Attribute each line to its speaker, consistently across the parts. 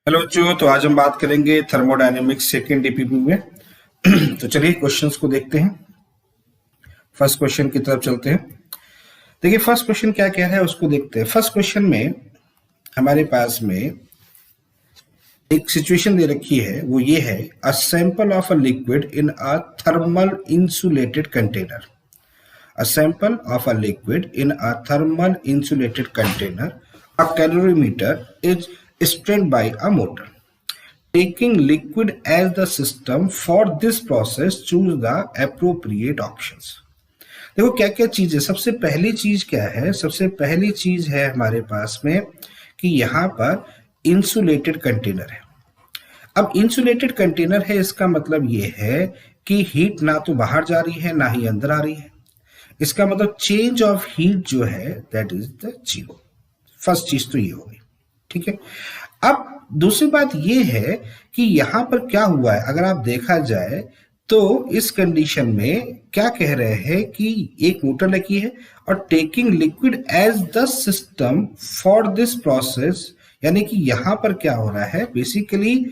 Speaker 1: Hello बच्चों, तो आज हम बात करेंगे थर्मोडायनेमिक्स सेकेंड डीपीपी में। तो चलिए क्वेश्चंस को देखते हैं। फर्स्ट क्वेश्चन की तरफ चलते हैं। देखिए फर्स्ट क्वेश्चन क्या कह रहा है उसको देखते हैं। फर्स्ट क्वेश्चन में हमारे पास में एक सिचुएशन दे रखी है, वो ये है, a sample of a liquid in a thermal insulated container. A sample of a liquid in a thermal insulated container, a calorimeter, is strained by a motor. Taking liquid as the system for this process, choose the appropriate options. देखो क्या क्या चीज है। सबसे पहली चीज क्या है? सबसे पहली चीज है हमारे पास में कि यहाँ पर इंसुलेटेड कंटेनर है। अब इंसुलेटेड कंटेनर है, इसका मतलब ये है कि हीट ना तो बाहर जा रही है ना ही अंदर आ रही है। इसका मतलब चेंज ऑफ हीट जो है that is the zero. First चीज तो ये हो गई, ठीक है। अब दूसरी बात ये है कि यहां पर क्या हुआ है, अगर आप देखा जाए तो इस कंडीशन में क्या कह रहे हैं कि एक मोटर लगी है और taking liquid as the system for this process, यानी कि यहां पर क्या हो रहा है, बेसिकली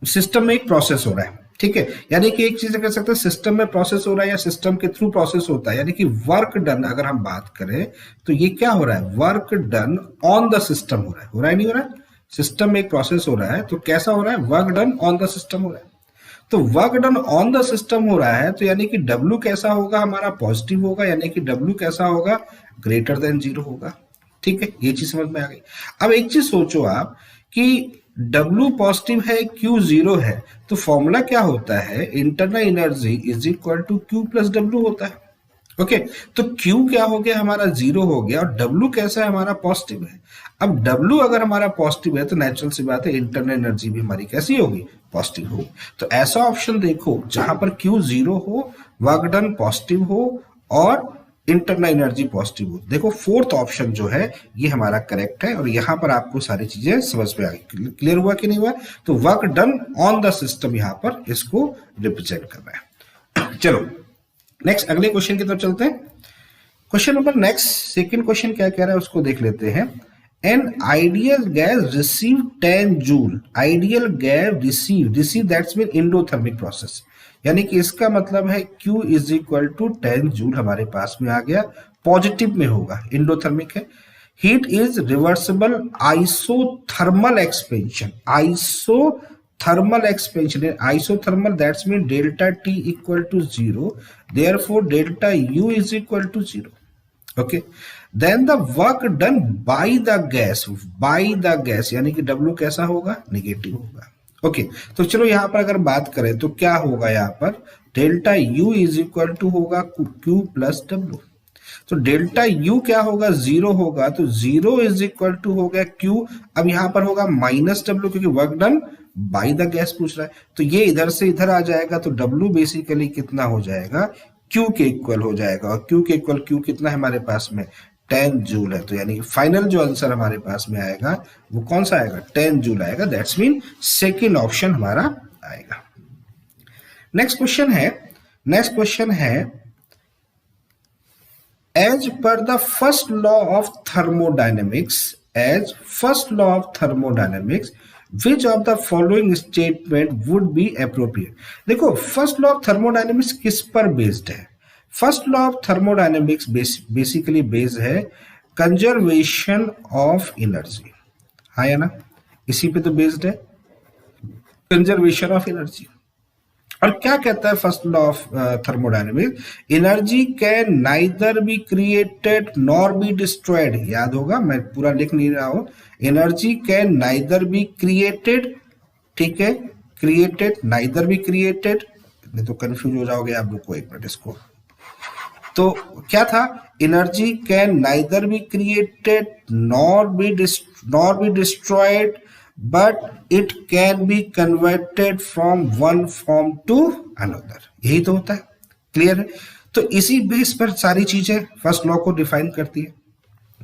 Speaker 1: सिस्टम में एक प्रोसेस हो रहा है, ठीक है। यानी कि एक चीज कर सकते हैं, सिस्टम में प्रोसेस हो रहा है या सिस्टम के थ्रू प्रोसेस होता है। यानी कि वर्क डन अगर हम बात करें तो ये क्या हो रहा है, work done on the system हो रहा है। हो रहा है नहीं हो रहा है? सिस्टम में एक प्रोसेस हो रहा है तो कैसा हो रहा है, work done on the system हो रहा है। तो work done on the system हो रहा है तो यानी कि W कैसा होगा, हमारा पॉजिटिव होगा, यानी कि W कैसा होगा, ग्रेटर देन जीरो होगा, ठीक है। ये चीज समझ में आ गई। अब एक चीज सोचो आप कि W पॉजिटिव है, Q जीरो है, तो फॉर्मूला क्या होता है, internal energy is equal to Q plus W होता है। ओके, तो Q क्या हो गया, हमारा जीरो हो गया, और W कैसा है, हमारा पॉजिटिव है। अब W अगर हमारा पॉजिटिव है तो नेचुरल सी बात है इंटरनल एनर्जी भी हमारी कैसी होगी, पॉजिटिव होगी। तो ऐसा ऑप्शन देखो जहां पर Q जीरो हो, वर्क डन पॉजिटिव हो और इंटरनल एनर्जी पॉजिटिव हो। देखो फोर्थ ऑप्शन जो है ये हमारा करेक्ट है, और यहां पर आपको सारी चीजें समझ में आ गई। क्लियर हुआ कि नहीं हुआ? तो work done on the system यहां पर इसको रिप्रेजेंट कर रहा है। चलो नेक्स्ट अगले क्वेश्चन की तरफ चलते हैं। Question number next second question क्या कह रहा है उसको देख लेते हैं। An ideal gas receive 10 joule, ideal gas receive that's mean endothermic process, यानी कि इसका मतलब है Q is equal to 10 joule हमारे पास में आ गया, पॉजिटिव में होगा, एंडोथर्मिक है। Heat is reversible isothermal expansion, isothermal that's mean delta T equal to zero, therefore delta U is equal to zero. Okay, then the work done by the gas, यानी कि W कैसा होगा, negative होगा। Okay, तो चलो यहां पर अगर बात करें तो क्या होगा, यहां पर delta U is equal to होगा Q प्लस W। तो डेल्टा U क्या होगा, जीरो होगा, तो जीरो इज इक्वल टू हो गया Q। अब यहां पर होगा माइनस W क्योंकि work done by the gas पूछ रहा है, तो ये इधर से इधर आ जाएगा, तो W बेसिकली कितना हो जाएगा, Q के इक्वल हो जाएगा, और Q के इक्वल Q कितना है हमारे पास में, 10 जूल है। तो यानी फाइनल जो आंसर हमारे पास में आएगा वो कौन सा आएगा, 10 जूल आएगा। दैट्स मीन सेकेंड ऑप्शन हमारा आएगा। नेक्स्ट क्वेश्चन है as per the first law of thermodynamics, which of the following statement would be appropriate। देखो फर्स्ट लॉ ऑफ थर्मोडायनेमिक्स किस पर बेस्ड है? First law of thermodynamics basically based है conservation of energy, हाँ या ना, इसी पे तो बेस्ड है, कंजर्वेशन ऑफ एनर्जी। और क्या कहता है first law of thermodynamics, energy can neither be created nor be destroyed. याद होगा, मैं पूरा लिख नहीं रहा हूं, energy can neither be created, ठीक है, क्रिएटेड नाइदर बी क्रिएटेड, नहीं तो कंफ्यूज हो जाओगे आप, रुको एक मिनट इसको। तो क्या था, energy can neither be created nor be destroyed but it can be converted from one form to another। यही तो होता है, क्लियर है। तो इसी बेस पर सारी चीजें फर्स्ट लॉ को डिफाइन करती है।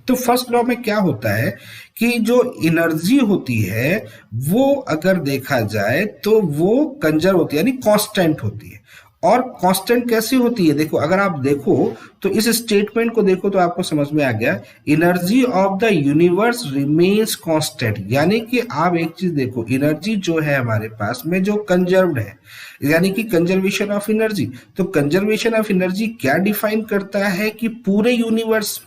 Speaker 1: तो फर्स्ट लॉ में क्या होता है कि जो एनर्जी होती है वो अगर देखा जाए तो वो कंजर्व होती है, यानी कांस्टेंट होती है, और कांस्टेंट कैसी होती है, देखो अगर आप देखो तो इस स्टेटमेंट को देखो तो आपको समझ में आ गया, energy of the universe remains constant, यानी कि आप एक चीज देखो, एनर्जी जो है हमारे पास में जो कंजर्व्ड है, यानी कि कंजर्वेशन ऑफ एनर्जी। तो कंजर्वेशन ऑफ एनर्जी क्या डिफाइन करता है कि पूरे यूनिवर्स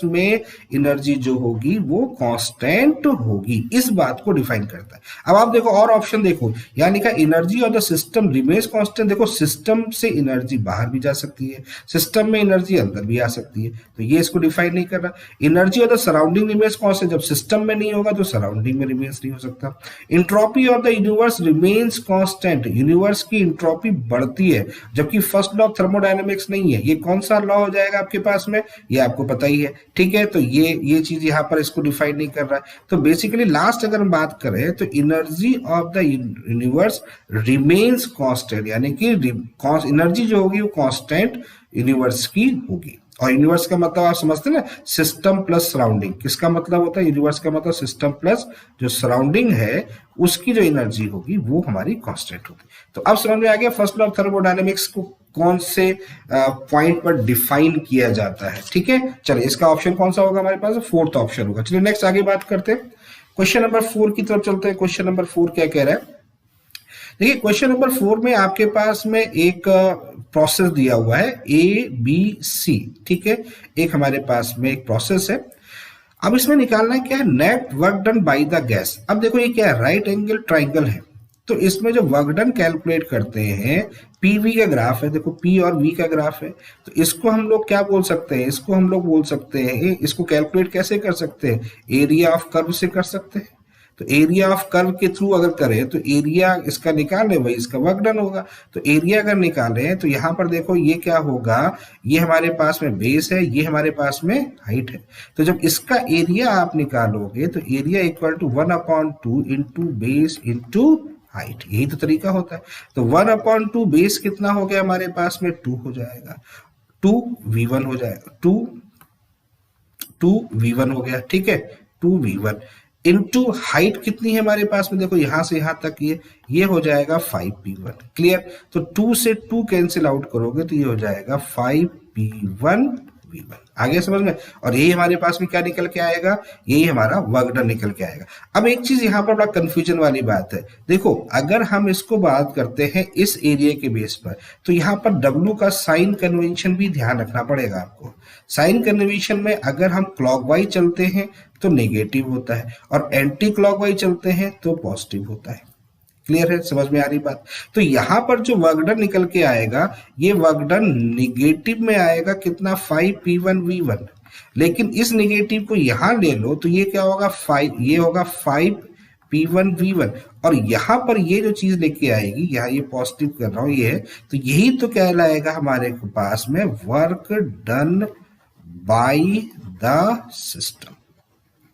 Speaker 1: में एनर्जी जो होगी वो कांस्टेंट होगी, इस बात को डिफाइन करता है। अब आप देखो और ऑप्शन देखो, यानी कि energy of the system remains constant, देखो सिस्टम से एनर्जी बाहर भी जा सकती है, सिस्टम में एनर्जी अंदर भी आ सकती है, तो ये इसको डिफाइन नहीं कर रहा। Energy of the surrounding remains constant, जब सिस्टम में नहीं होगा तो सराउंडिंग में रिमेन्स नहीं हो सकता। Entropy of the universe remains constant, universe की एंट्रोपी बढ़ती है, जबकि फर्स्ट लॉ ऑफ थर्मोडायनेमिक्स नहीं है। ये कौन सा लॉ हो जाएगा आपके पास में, ये आपको पता ही है, ठीक है। तो ये चीज यहाँ पर इसको डिफाइन नहीं कर रहा है। तो बेसिकली लास्ट अगर हम बात करें तो energy of the universe remains constant, यानी कि एनर्जी जो होगी वो कांस्टेंट यूनिवर्स की होगी। और यूनिवर्स का मतलब आप समझते हैं ना, सिस्टम प्लस सराउंडिंग, किसका मतलब होता है यूनिवर्स का मतलब सिस्टम प्लस जो सराउंडिंग है उसकी जो एनर्जी होगी वो हमारी कांस्टेंट होगी। तो अब समझ में आ गया फर्स्ट लॉ ऑफ थर्मोडायनेमिक्स को कौन से पॉइंट पर डिफाइन किया जाता है, ठीक है। चलिए इसका ऑप्शन कौन सा होगा हमारे पास, फोर्थ ऑप्शन होगा। चलिए नेक्स्ट आगे बात करते हैं, क्वेश्चन नंबर 4 की तरफ चलते हैं। क्वेश्चन नंबर 4 क्या कह रहा है, देखिए क्वेश्चन नंबर 4 में आपके पास में एक प्रोसेस दिया हुआ है ABC, ठीक है, एक हमारे पास में एक प्रोसेस है। अब इसमें निकालना है क्या है, net work done by the gas. अब देखो ये क्या है, राइट एंगल ट्राइंगल है, तो इसमें जो वर्क डन कैलकुलेट करते हैं, PV का ग्राफ है, देखो P और V का ग्राफ है, तो इसको हम लोग क्या बोल सकते हैं, इसको हम लोग बोल सकते हैं, इसको कैलकुलेट कैसे कर सकते हैं, एरिया ऑफ कर्व से कर सकते हैं। तो एरिया ऑफ कर्व के थ्रू अगर करें तो एरिया इसका निकाले वही इसका वर्क डन होगा। तो एरिया अगर निकालें तो यहाँ पर देखो ये क्या होगा, ये हमारे पास में बेस है, ये हमारे पास में हाइट है। तो जब इसका एरिया आप निकालोगे तो area equal to 1/2 into base into height, यही तो तरीका होता है। तो 1/2 बेस कितना हो गया हमारे पास में, 2 हो जाएगा, 2v1 हो जाएगा, 2v1 हो गया, ठीक है, 2v1 इनटू हाइट कितनी है हमारे पास में, देखो यहां से यहां तक ये हो जाएगा 5p1, क्लियर। तो 2 से 2 कैंसिल आउट करोगे तो ये हो जाएगा 5p1v1, आगे समझ में। और यही हमारे पास में क्या निकल के आएगा, यही हमारा वर्क डन निकल के आएगा। अब एक चीज यहाँ पर बड़ा कंफ्यूजन वाली बात है, देखो अगर हम इसको बात करते हैं इस एरिया के बेस पर, तो यहाँ पर W का साइन कन्वेंशन भी ध्यान रखना पड़ेगा आपको। साइन कन्वेंशन में अगर हम क्लॉकवाइज चलते हैं तो नेगेटिव होता है, और एंटी क्लॉकवाइज चलते हैं तो पॉजिटिव होता है, क्लियर है, समझ में आ रही बात। तो यहां पर जो वर्क डन निकल के आएगा, ये वर्क डन निगेटिव में आएगा कितना, 5p1v1, लेकिन इस निगेटिव को यहां ले लो तो ये क्या होगा, 5, ये होगा 5p1v1, और यहां पर ये जो चीज लेके आएगी, यहाँ ये पॉजिटिव कर रहा हूं ये है, तो यही तो कहलाएगा हमारे पास में work done by the system,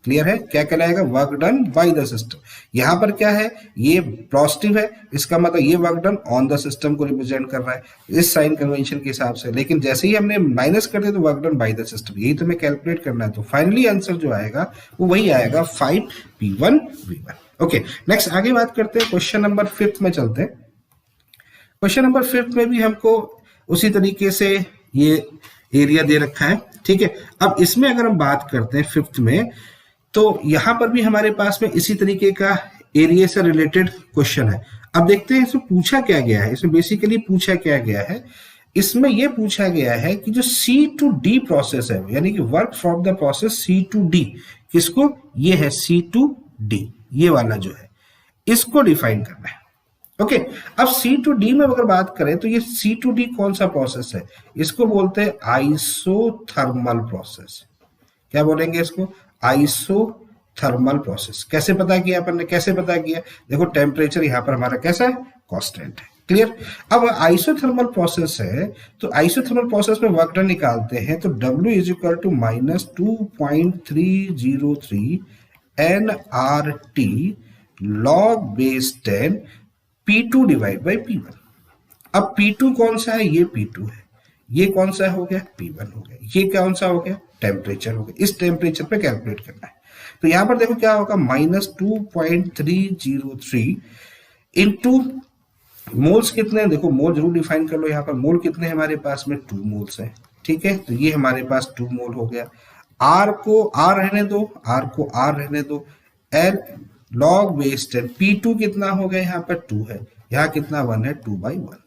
Speaker 1: clear है, क्या कहलाएगा, work done by the system. यहां पर क्या है, ये पॉजिटिव है, इसका मतलब ये work done on the system को रिप्रेजेंट कर रहा है इस साइन कन्वेंशन के हिसाब से, लेकिन जैसे ही हमने माइनस कर दिया तो work done by the system, यही तो हमें कैलकुलेट करना है। तो फाइनली आंसर जो आएगा वो वही आएगा, 5p1v1। ओके, नेक्स्ट आगे बात करते हैं, क्वेश्चन नंबर 5 में चलते हैं। क्वेश्चन नंबर 5 में भी हमको उसी तरीके से ये एरिया दे रखा है, ठीक है। अब इसमें अगर हम बात करते हैं 5th में, तो यहां पर भी हमारे पास में इसी तरीके का एरिया से रिलेटेड क्वेश्चन है। अब देखते हैं इसमें पूछा क्या गया है, इसमें बेसिकली पूछा क्या गया है, इसमें यह पूछा गया है कि जो C2D प्रोसेस है, यानी कि work from the process C2D, किसको, ये है C2D, ये वाला जो है, इसको डिफाइन करना है। ओके, अब C2D में अगर बात करें तो ये C2D कौन सा प्रोसेस है, इसको बोलते हैं आइसोथर्मल प्रोसेस। क्या बोलेंगे इसको, आइसोथर्मल प्रोसेस। कैसे पता किया अपन ने, कैसे पता किया, देखो टेम्परेचर यहाँ पर हमारा कैसा है, कांस्टेंट है, क्लियर। अब आइसोथर्मल प्रोसेस है, तो आइसोथर्मल प्रोसेस में वर्क डन निकालते हैं, तो W is equal to -2.303 nRT log बेस 10 P2 डिवाइड बाई P1। अब P2 कौन सा है, ये P2 है, ये कौन सा हो गया, P1 हो गया, ये कौन सा हो गया, टेम्परेचर हो गया। इस टेम्परेचर पे कैलकुलेट करना है, तो यहां पर देखो क्या होगा, -2.303 इंटू मोल्स कितने हैं, देखो मोल जरूर डिफाइन कर लो यहाँ पर। मोल कितने हैं हमारे पास में, 2 मोल्स हैं, ठीक है। तो ये हमारे पास 2 मोल हो गया। आर को आर रहने दो, आर को आर रहने दो, एल लॉग बेस 10, P2 कितना हो गया यहाँ पर 2 है, यहाँ कितना 1 है, 2/1,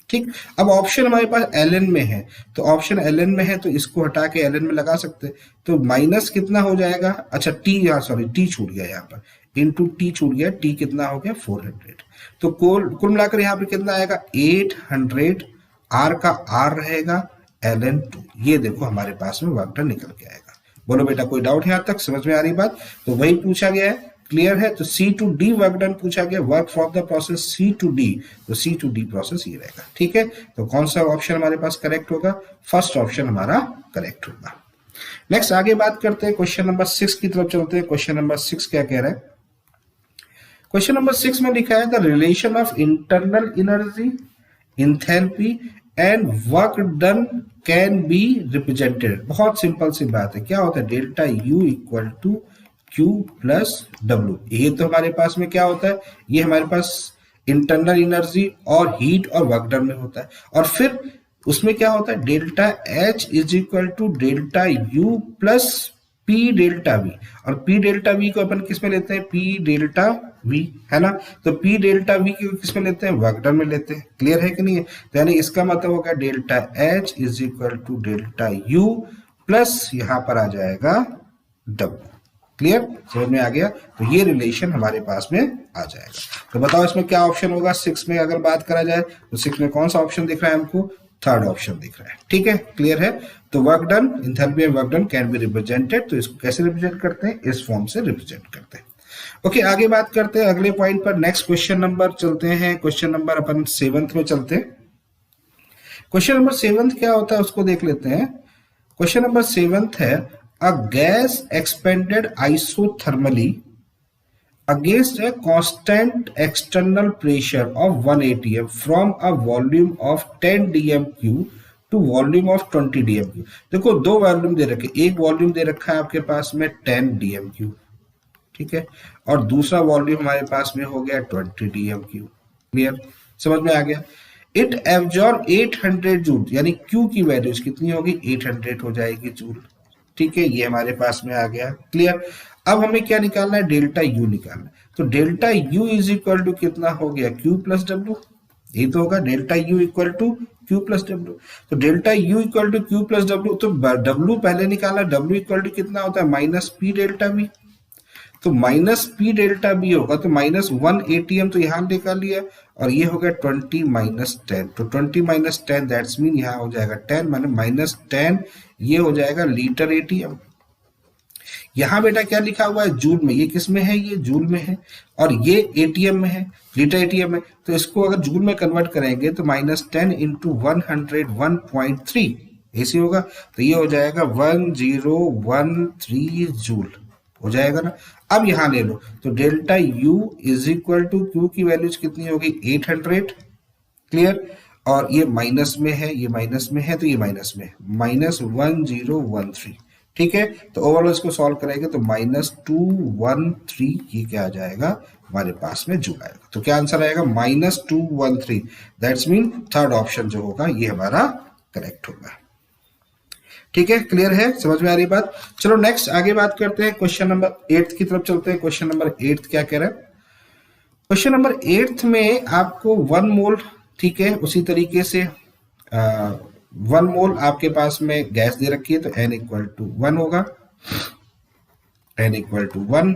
Speaker 1: ठीक। अब ऑप्शन हमारे पास ln में है, तो ऑप्शन ln में है तो इसको हटा के ln में लगा सकते हैं। तो माइनस कितना हो जाएगा, अच्छा t, यहाँ सॉरी t छूट गया यहाँ पर, इंटू t छूट गया, t कितना हो गया 400। तो कुल मिलाकर यहाँ पे कितना आएगा 800, r का r रहेगा ln 2। ये देखो हमारे पास में वर्क डन निकल के आएगा। बोलो बेटा कोई डाउट है यहाँ तक, समझ में आ रही बात? तो वही पूछा गया है, क्लियर है। तो C to D work done पूछा गया, work from the process C to D, तो C to D प्रोसेस ये रहेगा, ठीक है। तो कौन सा ऑप्शन हमारे पास करेक्ट होगा, फर्स्ट ऑप्शन हमारा करेक्ट होगा। नेक्स्ट आगे बात करते हैं, क्वेश्चन नंबर 6 की तरफ चलते हैं। क्वेश्चन नंबर 6 क्या कह रहा है, क्वेश्चन नंबर 6 में लिखा है the relation of internal energy, enthalpy and work done can be represented. बहुत सिंपल सी बात है, क्या होता है, delta U equal to Q plus W। ये तो हमारे पास में क्या होता है, ये हमारे पास इंटरनल एनर्जी और हीट और वर्क डन में होता है। और फिर उसमें क्या होता है, delta H is equal to delta U plus P delta V। और P डेल्टा V को अपन किस में लेते हैं, P डेल्टा V, है ना। तो P डेल्टा V को किस में लेते हैं, वर्क डन में लेते हैं। क्लियर है कि नहीं है? तो यानी इसका मतलब होगा delta H is equal to delta U plus यहाँ पर आ जाएगा W। क्लियर, समझ में आ गया? तो ये रिलेशन हमारे पास में आ जाएगा। तो बताओ इसमें क्या ऑप्शन होगा 6 में अगर बात करा जाए तो 6 में कौन सा ऑप्शन दिख रहा है हमको, थर्ड ऑप्शन दिख रहा है, ठीक है। क्लियर है? तो work done, enthalpy and work done can be represented. तो इसको कैसे रिप्रेजेंट करते हैं, इस फॉर्म से रिप्रेजेंट करते हैं। ओके, आगे बात करते हैं अगले पॉइंट पर। नेक्स्ट क्वेश्चन नंबर चलते हैं, क्वेश्चन नंबर अपन 7 में चलते हैं। क्वेश्चन नंबर 7 क्या होता है उसको देख लेते हैं। क्वेश्चन नंबर 7 है a gas expanded isothermally against a constant external pressure of 1 atm from a volume of 10 dmq to volume of 20 dmq। देखो दो वॉल्यूम दे रखे, एक वॉल्यूम दे रखा है आपके पास में 10 dmq, ठीक है, और दूसरा वॉल्यूम हमारे पास में हो गया 20 dmq। क्लियर, समझ में आ गया? इट एब्जॉर्ब 800 जूल, यानी Q की वैल्यूज कितनी होगी, 800 हो जाएगी जूल, ठीक है। ये हमारे पास में आ गया, क्लियर। अब हमें क्या निकालना है, डेल्टा U निकालना है। तो delta U is equal to कितना हो गया, Q प्लस W। ये तो होगा delta U equal to Q plus W। तो delta U equal to Q plus W, तो W पहले निकाला, W इक्वल टू कितना होता है, माइनस P डेल्टा V। तो माइनस P डेल्टा B होगा, तो माइनस 1 ATM तो यहाँ निकाल लिया, और ये हो गया 20 माइनस 10। तो 20 माइनस 10 दैट्स मीन यहाँ हो जाएगा 10 माइनस 10, ये हो जाएगा लीटर ATM। यहाँ बेटा क्या लिखा हुआ है, जूल में। ये किस में है, ये जूल में है, और ये ATM में है, लीटर ATM में। तो इसको अगर जूल में कन्वर्ट करेंगे तो माइनस 10 इंटू 101.3 ऐसे होगा। तो ये हो जाएगा 1013 जूल हो जाएगा ना। अब यहां ले लो, तो delta U is equal to Q की वैल्यूज कितनी होगी, 800। क्लियर, और ये माइनस में है, ये माइनस में है, तो ये माइनस में है, माइनस 1013, ठीक है। तो ओवरऑल इसको सॉल्व करेंगे तो माइनस 213, ये क्या आ जाएगा हमारे पास में जूल आएगा। तो क्या आंसर आएगा, minus 213। That's mean third option जो होगा ये हमारा करेक्ट होगा, ठीक है। क्लियर है, समझ में आ रही बात? चलो नेक्स्ट आगे बात करते हैं, क्वेश्चन नंबर 8 की तरफ चलते हैं। क्वेश्चन नंबर 8 क्या कह रहा है, क्वेश्चन नंबर 8 में आपको 1 मोल, ठीक है, उसी तरीके से 1 मोल आपके पास में गैस दे रखी है, तो n इक्वल टू 1 होगा, n equal to 1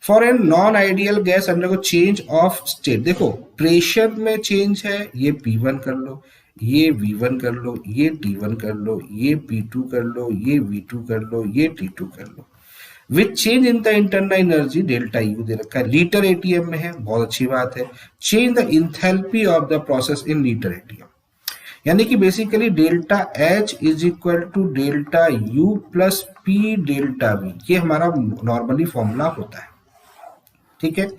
Speaker 1: for an non ideal gas undergo change of state. देखो प्रेशर में चेंज है, ये P1 कर लो, ये V1 कर लो, ये T1 कर लो, ये P2 कर लो, ये V2 कर लो, ये T2 कर लो। With change in the internal energy, delta U दे रखा है, लीटर ATM में है, बहुत अच्छी बात है। Change the enthalpy of the process in litre ATM, यानी कि basically delta H is equal to delta U plus P delta V, ये हमारा नॉर्मली फॉर्मूला होता है, ठीक है।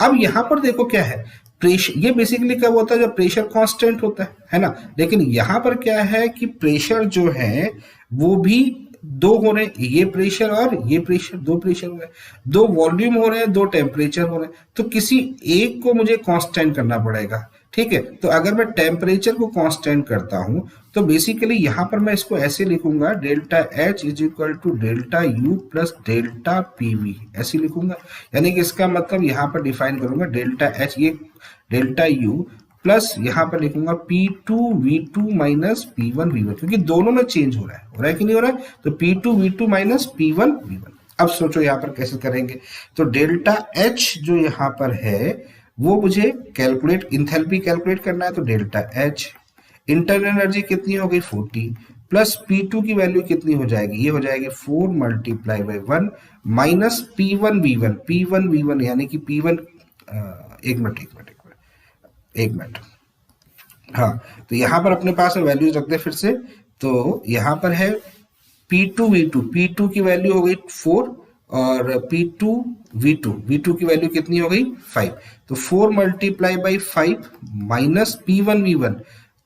Speaker 1: अब यहां पर देखो क्या है, प्रेशर, ये बेसिकली कब होता है, जब प्रेशर कांस्टेंट होता है ना। लेकिन यहां पर क्या है कि प्रेशर जो है वो भी दो हो रहे हैं, ये प्रेशर और ये प्रेशर, दो प्रेशर हो रहे हैं, दो वॉल्यूम हो रहे हैं, दो टेम्परेचर हो रहे हैं। तो किसी एक को मुझे कांस्टेंट करना पड़ेगा, ठीक है। तो अगर मैं टेम्परेचर को कांस्टेंट करता हूं तो बेसिकली यहां पर मैं इसको ऐसे लिखूंगा, delta H is equal to delta U plus delta PV, ऐसे लिखूंगा। यानी कि इसका मतलब यहां पर डिफाइन करूंगा डेल्टा एच, ये डेल्टा यू प्लस यहां पर लिखूंगा P2 V2 minus P1 V1, क्योंकि दोनों में चेंज हो रहा है कि नहीं हो रहा है? तो P2 V2 minus P1 V1। अब सोचो यहां पर कैसे करेंगे। तो डेल्टा एच जो यहां पर है वो मुझे कैलकुलेट, इंथैल्पी कैलकुलेट करना है, तो डेल्टा एच इंटरनल एनर्जी कितनी हो गई 40 प्लस P2 की वैल्यू कितनी हो जाएगी, ये हो जाएगी 4 multiply by 1 minus P1 V1 यानी कि P1 एक मिनट हाँ, तो यहां पर अपने पास वैल्यूज रखते हैं फिर से। तो यहां पर है P2 V2 की वैल्यू हो गई 4 और P2 V2 की वैल्यू कितनी हो गई 5। तो 4 multiply by 5 minus P1 V1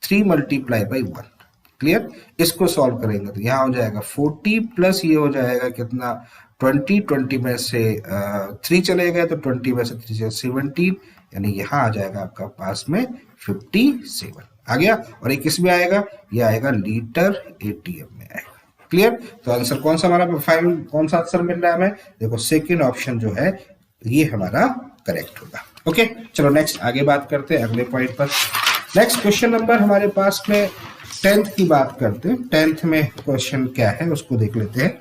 Speaker 1: 3 multiply by 1। Clear? इसको सॉल्व करेंगे तो यहाँ हो जाएगा 40 प्लस ये हो जाएगा कितना 20 में से 3 चले गए तो 20 में से 3 17, यानी यहाँ आ जाएगा आपका पास में 57 आ गया। और ये किस में आएगा, ये आएगा लीटर एटीएम में आएगा। क्लियर? तो आंसर कौन सा हमारा फाइनल, कौन सा आंसर मिल रहा है हमें, देखो सेकंड ऑप्शन जो है ये हमारा करेक्ट होगा। ओके, चलो नेक्स्ट आगे बात करते हैं अगले पॉइंट पर। नेक्स्ट क्वेश्चन नंबर हमारे पास में 10th की बात करते हैं। 10th में क्वेश्चन क्या है उसको देख लेते हैं।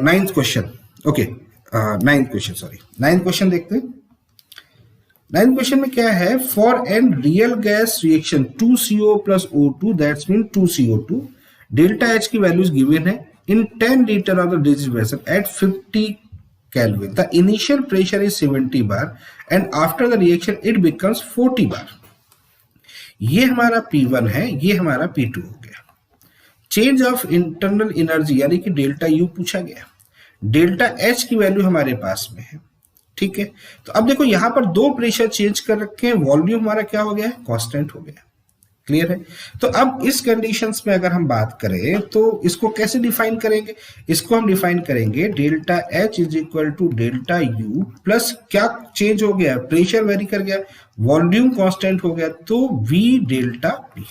Speaker 1: 9th question, okay 9th question देखते हैं। 9th क्वेश्चन में क्या है, for an real gas reaction 2CO plus O2 that's mean 2CO2, delta H की वैल्यूज गिवन है in 10 litre of the digit vessel at 50 Kelvin. The initial pressure is 70 bar and after the reaction it becomes 40 bar. ये हमारा P1 है, ये हमारा P2 हो गया। Change of internal energy यानी कि डेल्टा U पूछा गया, डेल्टा H की वैल्यू हमारे पास में है। ठीक है, तो अब देखो यहां पर दो प्रेशर चेंज कर रखे हैं, वॉल्यूम हमारा क्या हो गया है, कांस्टेंट हो गया। क्लियर है? तो अब इस कंडीशंस में अगर हम बात करें तो इसको कैसे डिफाइन करेंगे, इसको हम डिफाइन करेंगे delta H is equal to delta U plus क्या चेंज हो गया, प्रेशर वेरी कर गया, वॉल्यूम कांस्टेंट हो गया, तो वी डेल्टा पी।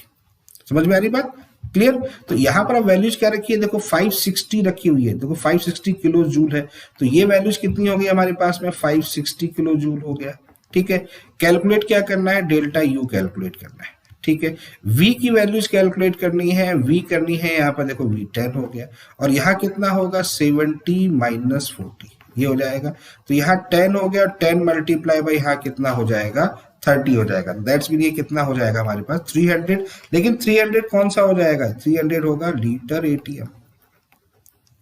Speaker 1: समझ में आ रही बात? क्लियर? तो यहां पर अब वैल्यूज क्या रखी है, देखो 560 रखी हुई है, देखो 560 किलो जूल है, तो ये वैल्यूज कितनी हो गई हमारे पास में 560 किलो जूल हो गया। ठीक है, कैलकुलेट क्या करना है, डेल्टा यू कैलकुलेट करना है। ठीक है, V की वैल्यूज कैलकुलेट करनी है, V करनी है यहाँ पर, देखो V10 हो गया और यहाँ कितना होगा 70 माइनस 40, ये हो जाएगा। तो यहाँ 10 हो गया और 10 मल्टीप्लाई बाई यहाँ कितना हो जाएगा 30 हो जाएगा। दैट्स मीन ये कितना हो जाएगा हमारे पास 300, लेकिन 300 कौन सा हो जाएगा, 300 होगा लीटर एटीएम,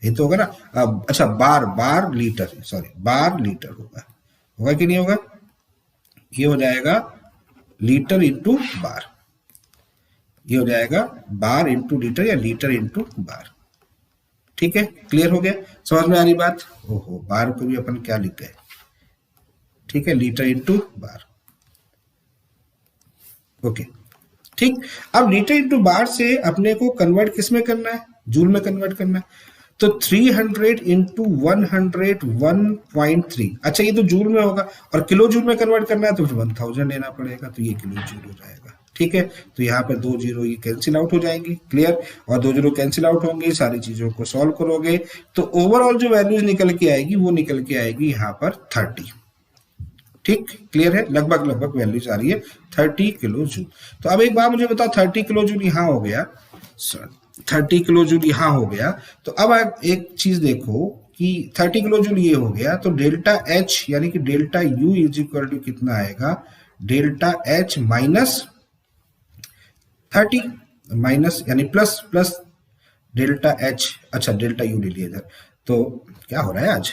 Speaker 1: ये तो होगा ना। अब अच्छा bar litre, sorry bar litre होगा कि नहीं होगा, ये हो जाएगा लीटर इंटू बार, ये हो जाएगा बार इंटू लीटर या लीटर इंटू बार। ठीक है, क्लियर हो गया, समझ में आ रही बात। ओहो, बार को भी अपन क्या लिखते हैं, ठीक है, लीटर इंटू बार। ओके, ठीक। अब लीटर इंटू बार से अपने को कन्वर्ट किस में करना है, जूल में कन्वर्ट करना है। तो 300 इंटू 100 1.3, अच्छा ये तो जूल में होगा, और किलो जूल में कन्वर्ट करना है तो फिर 1000 लेना पड़ेगा, तो ये किलो जूल हो जाएगा। ठीक है, तो यहाँ पे 2 जीरो ये कैंसिल आउट हो जाएंगे। क्लियर? और 2 जीरो कैंसिल आउट होंगे, सारी चीजों को सॉल्व करोगे तो ओवरऑल जो वैल्यूज निकल के आएगी वो निकल के आएगी यहाँ पर 30। ठीक, क्लियर है, लगभग वैल्यूज आ रही है 30 किलो जूल। तो अब एक बार मुझे बताओ, 30 किलो जूल यहाँ हो गया, 30 किलो जूल यहाँ हो गया, तो अब एक चीज देखो कि 30 किलो जूल ये हो गया, तो डेल्टा एच यानी कि delta U is equal to कितना आएगा, डेल्टा एच माइनस 30 माइनस यानी प्लस डेल्टा एच, अच्छा डेल्टा यू ले लिया इधर, तो क्या हो रहा है आज,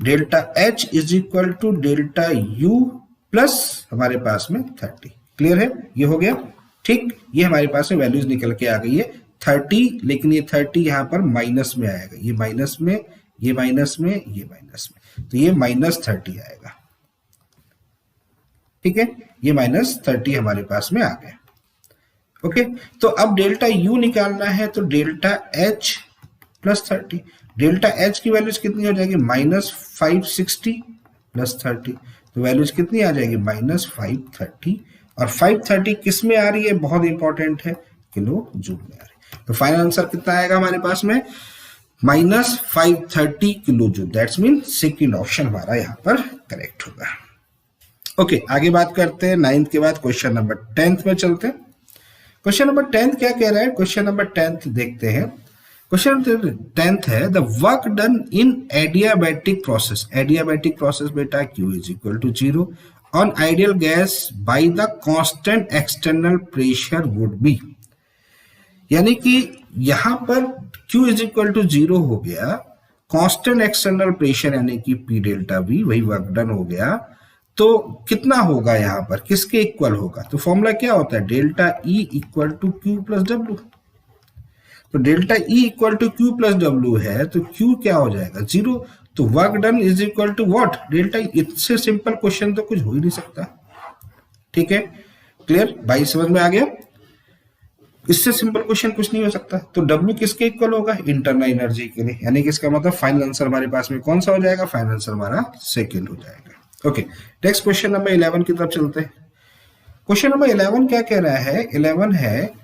Speaker 1: delta H is equal to delta U plus हमारे पास में 30। क्लियर है, ये हो गया। ठीक, ये हमारे पास में वैल्यूज निकल के आ गई है 30, लेकिन ये 30 यहाँ पर माइनस में आएगा, ये माइनस में, ये माइनस में, ये माइनस में, तो ये -30 आएगा। ठीक है, ये -30 हमारे पास में आ गया। ओके, तो अब डेल्टा यू निकालना है, तो delta H plus 30, delta H की वैल्यूज कितनी हो जाएगी, -560 प्लस 30, तो वैल्यूज कितनी आ जाएगी, -530, और 530 किस में आ रही है, बहुत इंपॉर्टेंट है, किलो जूल में आ रही है। तो फाइनल आंसर कितना आएगा हमारे पास में, -530 kilo joule. That's mean second option हमारा यहाँ पर करेक्ट होगा। ओके, आगे बात करते हैं 9th के बाद क्वेश्चन नंबर 10th में चलते हैं। क्वेश्चन नंबर 10th क्या कह रहा है, क्वेश्चन नंबर 10th देखते हैं। क्वेश्चन 10th है, the work done in adiabatic process, adiabatic process बेटा Q is equal to 0 on ideal gas by the constant external pressure would be, यानी कि यहां पर Q इज इक्वल टू 0 हो गया, कांस्टेंट एक्सटर्नल प्रेशर यानी कि P डेल्टा V, वही वर्क डन हो गया, तो कितना होगा यहां पर, किसके इक्वल होगा, तो फॉर्मूला क्या होता है, delta E equal to Q plus W। तो delta E equal to Q plus W है, तो Q क्या हो जाएगा, 0, तो work done is equal to what, delta E। इससे सिंपल क्वेश्चन तो कुछ हो ही नहीं सकता। ठीक है, क्लियर भाई, समझ में आ गया, इससे सिंपल क्वेश्चन कुछ नहीं हो सकता। तो W किसके इक्वल होगा, इंटरनल एनर्जी के लिए, यानी कि इसका मतलब फाइनल आंसर हमारे पास में कौन सा हो जाएगा, फाइनल आंसर हमारा सेकंड हो जाएगा। ओके, नेक्स्ट क्वेश्चन नंबर 11 की तरफ चलते हैं। क्वेश्चन नंबर 11 क्या कह रहा है, 11 है,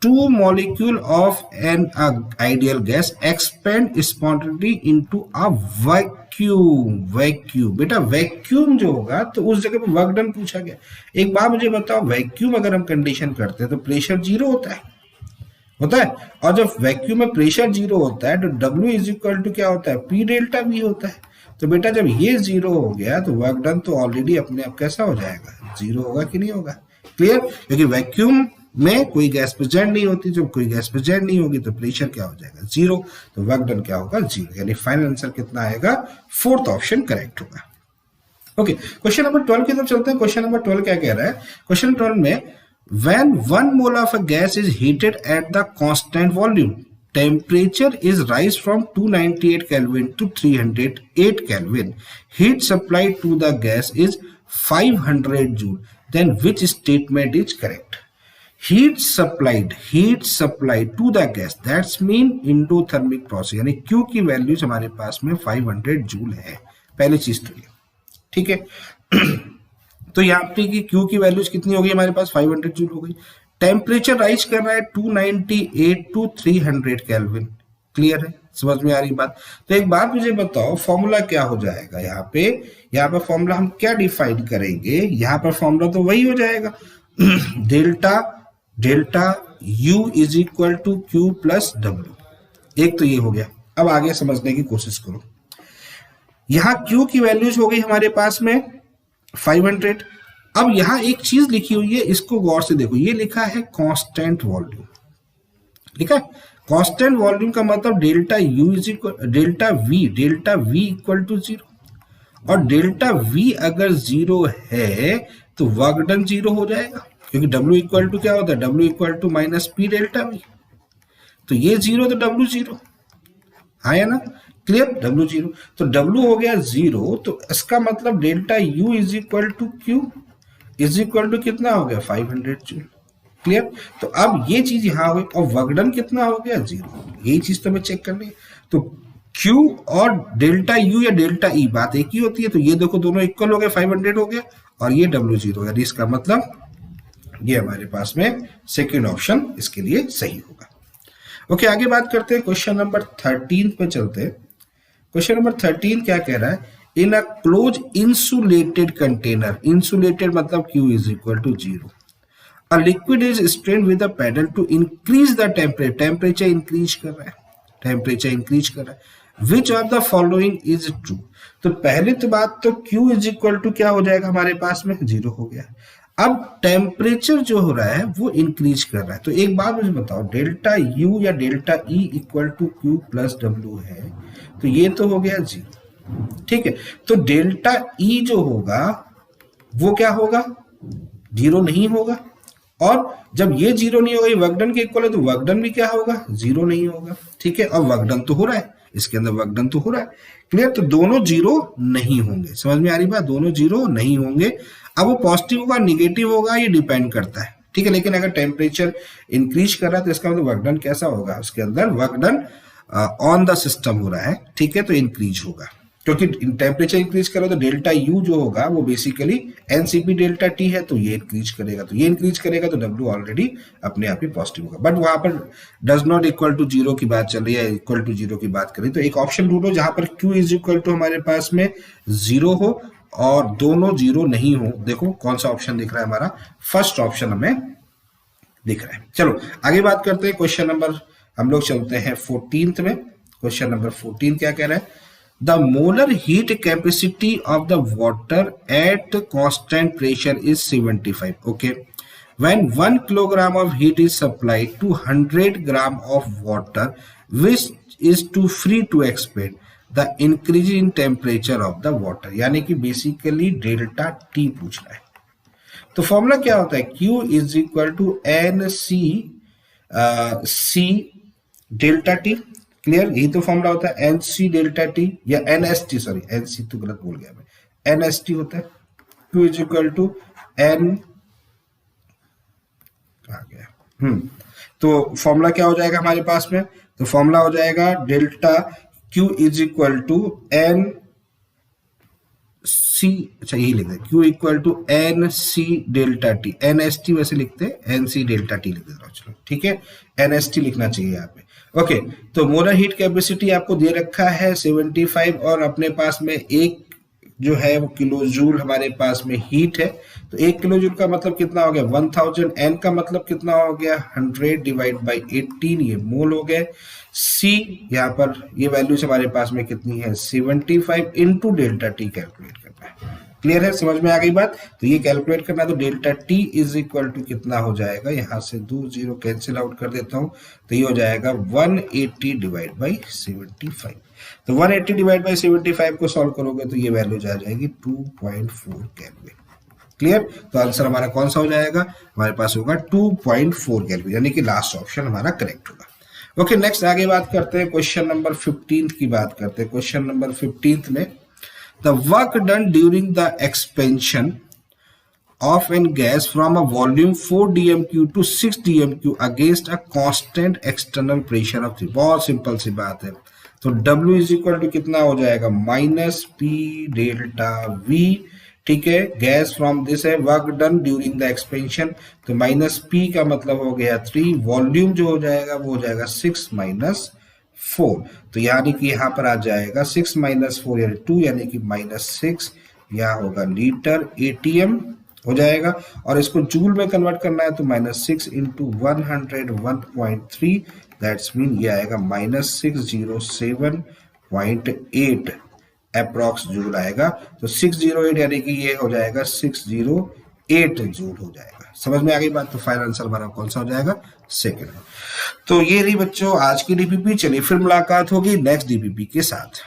Speaker 1: 2 molecule of an ideal gas expand spontaneously into a vacuum, vacuum, बेटा वैक्यूम जो होगा तो उस जगह पे वर्क डन पूछा गया। एक बार मुझे बताओ, वैक्यूम अगर हम कंडीशन करते हैं तो प्रेशर 0 होता है, और जब वैक्यूम में प्रेशर 0 होता है तो W इज इक्वल टू क्या होता है, P डेल्टा V होता है। तो बेटा जब ये 0 हो गया तो वर्क डन तो ऑलरेडी अपने आप कैसा हो जाएगा, 0 होगा कि नहीं होगा, क्लियर, क्योंकि वैक्यूम में कोई गैस प्रेजेंट नहीं होती, जब कोई गैस प्रेजेंट नहीं होगी तो प्रेशर क्या हो जाएगा, 0, तो वर्क डन क्या होगा, 0, यानी फाइनल आंसर कितना आएगा, फोर्थ ऑप्शन करेक्ट होगा। ओके, क्वेश्चन नंबर 12 की तरफ चलते हैं। क्वेश्चन नंबर 12 क्या कह रहा है, क्वेश्चन 12 में, when 1 mole of a gas is heated at the constant volume, temperature is rise from 298 Kelvin to 308 Kelvin, heat supplied to the gas is 500 joule, then which statement is correct? Heat supplied to the gas, that's mean endothermic process, यानी Q की values हमारे पास में 500 joule है, पहली चीज तो ये, ठीक है। तो यहाँ पे की Q की वैल्यूज कितनी हो गई हमारे पास, 500 जूल हो गई। टेम्परेचर राइज कर रहा है 298 टू 300 केल्विन, क्लियर है, समझ में आ रही बात। तो एक बात मुझे बताओ, फॉर्मूला क्या हो जाएगा यहाँ पे फॉर्मूला हम क्या डिफाइन करेंगे, यहाँ पर फॉर्मूला तो वही हो जाएगा, delta U is equal to Q plus W। एक तो ये हो गया। अब आगे समझने की कोशिश करो, यहां Q की वैल्यूज हो गई हमारे पास में 500। अब यहां एक चीज लिखी हुई है, इसको गौर से देखो, ये लिखा है कांस्टेंट वॉल्यूम, लिखा है कांस्टेंट वॉल्यूम का मतलब delta U is equal delta V equal to 0, और डेल्टा V अगर 0 है तो वर्क डन 0 हो जाएगा, क्योंकि W इक्वल टू क्या होता है, W equal to minus P delta V, तो ये 0 तो W 0 है ना, क्लियर, W 0, तो W हो गया 0, तो इसका मतलब delta U is equal to Q is equal to कितना हो गया, 500 जूल, क्लियर। तो अब ये चीज यहां हो गई, और वर्क डन कितना हो गया, 0, यही चीज तो हमें चेक करनी है। तो Q और डेल्टा U या डेल्टा E बात एक ही होती है, तो ये देखो दोनों इक्वल हो गए, 500 हो गया, और ये W 0, यानी इसका मतलब ये हमारे पास में सेकेंड ऑप्शन इसके लिए सही होगा। ओके, आगे बात करते हैं, क्वेश्चन नंबर 13 पे चलते हैं। क्वेश्चन नंबर 13 क्या कह रहा है, in a close insulated container, insulated मतलब Q is equal to 0, a liquid is stirred with a paddle to increase the temperature increase कर रहा है, which of the following is true. तो पहली तो बात तो Q इज इक्वल टू क्या हो जाएगा हमारे पास में, 0 हो गया। अब टेम्परेचर जो हो रहा है वो इंक्रीज कर रहा है, तो एक बात मुझे बताओ, डेल्टा U या delta E equal to Q plus W है, तो ये तो हो गया 0, ठीक है। तो डेल्टा E जो होगा वो क्या होगा, 0 नहीं होगा, और जब ये 0 नहीं होगा, ये वर्क डन के इक्वल है, तो वर्क डन भी क्या होगा, 0 नहीं होगा, ठीक है। और वर्क डन तो हो रहा है, इसके अंदर वर्क डन तो हो रहा है, क्लियर। तो दोनों 0 नहीं होंगे, समझ में आ रही बात, दोनों 0 नहीं होंगे। अब वो पॉजिटिव होगा निगेटिव होगा ये डिपेंड करता है, ठीक है। लेकिन अगर टेम्परेचर इंक्रीज कर रहा है तो इसका मतलब वर्क डन कैसा होगा, उसके अंदर work done on the system हो रहा है, ठीक है, तो इंक्रीज होगा, क्योंकि टेम्परेचर इंक्रीज करो तो डेल्टा यू जो होगा वो बेसिकली एनसीपी डेल्टा टी है, तो ये इंक्रीज करेगा, तो ये इंक्रीज करेगा, तो डब्ल्यू ऑलरेडी अपने आप ही पॉजिटिव होगा। बट वहां पर does not equal to zero की बात चल रही है, इक्वल टू जीरो की बात करें तो एक ऑप्शन ढूंढो जहां पर क्यू इज इक्वल टू हमारे पास में जीरो हो और दोनों जीरो नहीं हो। देखो कौन सा ऑप्शन दिख रहा है, हमारा फर्स्ट ऑप्शन हमें दिख रहा है। चलो आगे बात करते हैं, क्वेश्चन नंबर हम लोग चलते हैं 14th में। क्वेश्चन नंबर 14 क्या कह रहा है, the molar heat capacity of the water at constant pressure is 75। Okay, when 1 kilogram of heat is supplied to 100 gram of water which is to free to expand the increase in temperature of the water, यानी कि basically delta T पूछना है। तो formula क्या होता है, Q is equal to N C delta T, clear, यही तो फॉर्मूला होता है, एन सी डेल्टा टी या N S T, sorry N C तो गलत बोल गया मैं, एन एस टी होता है। Q is equal to n आ गया, तो फॉर्मूला क्या हो जाएगा हमारे पास में, तो फॉर्मूला हो जाएगा delta Q is equal to N C, अच्छा यही लिखते हैं, Q equal to N C delta T, N S T वैसे लिखते हैं, एन सी डेल्टा टी लिख देता हूं, चलो ठीक है, एन एस टी लिखना चाहिए यहाँ पे। ओके, तो मोलर हीट कैपेसिटी आपको दे रखा है 75 और अपने पास में एक जो है वो किलो जूल हमारे पास में हीट है, तो 1 किलो जूल का मतलब कितना हो गया 1000, एन का मतलब कितना हो गया 100 डिवाइड बाई 18, ये मोल हो गए। सी यहाँ पर ये वैल्यूज हमारे पास में कितनी है 75 इंटू डेल्टा टी कैलकुलेट करना है, क्लियर है, समझ में आ गई बात। तो ये कैलकुलेट करना है, तो delta T is equal to कितना हो जाएगा, यहां से 2 जीरो कैंसिल आउट कर देता हूं, तो ये हो जाएगा 180 डिवाइड बाई 75। तो 180 डिवाइड बाई 75 को सॉल्व करोगे तो ये वैल्यू आ जाएगी 2.4 केल्विन, क्लियर। तो आंसर हमारा कौन सा हो जाएगा, हमारे पास होगा 2.4 केल्विन, यानी कि लास्ट ऑप्शन हमारा करेक्ट होगा। ओके, नेक्स्ट आगे बात करते हैं, क्वेश्चन नंबर 15 की बात करते हैं। क्वेश्चन नंबर 15 में the work done during the expansion of an gas from a volume 4 dmq to 6 dmq against a constant external pressure of 3। बहुत सिंपल सी बात है, तो W इज इक्वल टू कितना हो जाएगा माइनस पी डेल्टा वी, ठीक है, गैस फ्रॉम दिस है, work done during the expansion, तो माइनस पी का मतलब हो गया 3, वॉल्यूम जो हो जाएगा वो हो जाएगा 6 माइनस 4, तो यानी कि यहाँ पर आ जाएगा 6 माइनस 4 यानी 2, यानी कि माइनस 6, यहाँ होगा लीटर एटीएम हो जाएगा, और इसको जूल में कन्वर्ट करना है तो माइनस 6 इंटू 101.3, दैट्स मीन ये आएगा माइनस 607.8 अप्रॉक्स जूल आएगा, तो 608 यानी कि ये हो जाएगा 608 जूल हो जाएगा। समझ में आ गई बात, तो फाइनल आंसर हमारा कौन सा हो जाएगा, सेकंड। तो ये रही बच्चों आज की डीपीपी, चलिए फिर मुलाकात होगी नेक्स्ट डीपीपी के साथ।